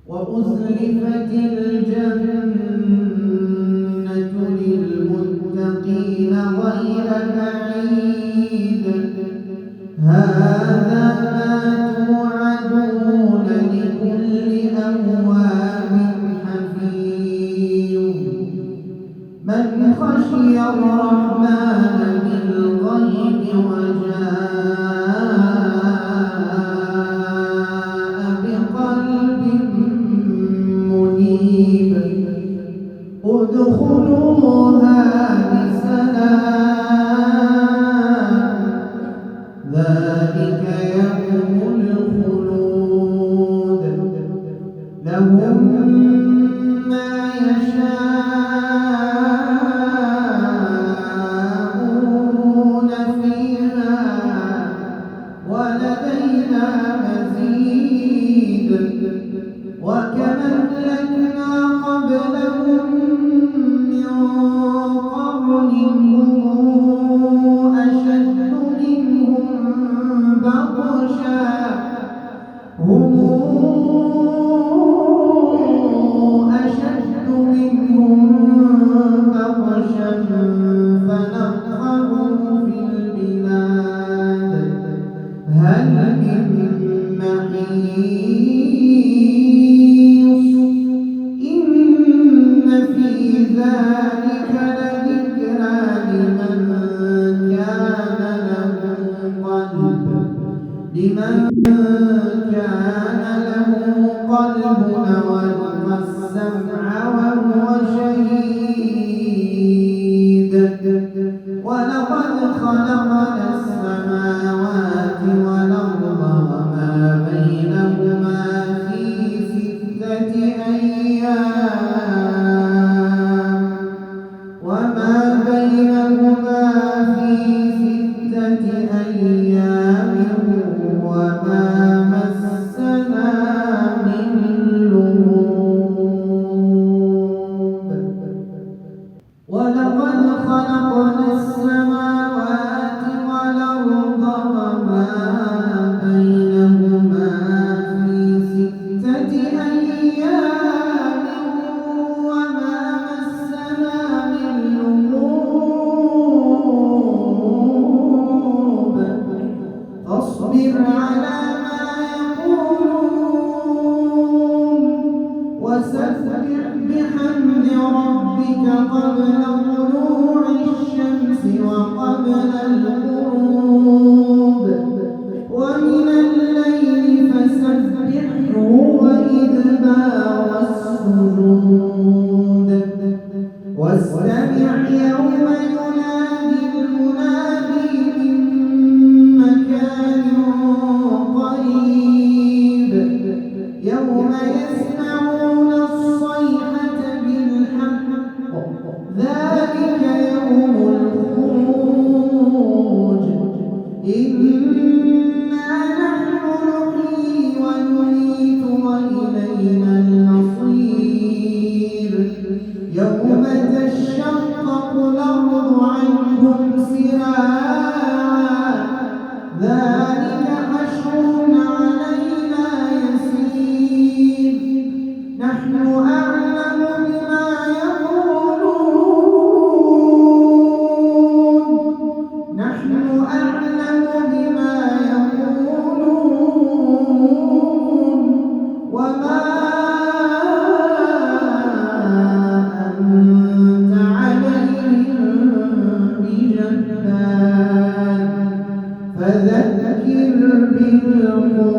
وأزلفت الجنة للمتقين غير بعيد هذا ما توعدون لكل أواب حفيظ من خشي الرحمن بالغيب وجاء بقلب منيب ادخلوها بسلام ذلك يوم الخلود لهم ما يشاءون فيها ولدينا مزيد وكما أهلكنا قبلهم من قرن هم أشد منهم بطشا فنقروا في البلاد هل من محيص إن في ذلك لذكرى لمن كان له قلب وألقى السمع وهو شهيد ولقد خلقنا السماوات والأرض وما بينهما في 6 أيام وما مسنا من لغوب ولقد خلقنا السماوات والأرض وما بينهما في 6 أيام وما مسنا من لغوب فاصبر على ما يقولون وسبح بحمد ربك قبل طلوع الشمس وقبل الغروب ومن الليل فسبحه وإدبار السجود واستمع يوم ينادي المنادي من مكان قريب يوم يسمعون الصيحة بالحق ذلك يوم الخروج إنا نحن نحيي ونميت وإلينا المصير يوم تشقق الأرض عنهم سراعا ذلك حشر علينا يسير نحن أعلم بما يقولون وما أنت عليهم بجبار فذكر بالقرآن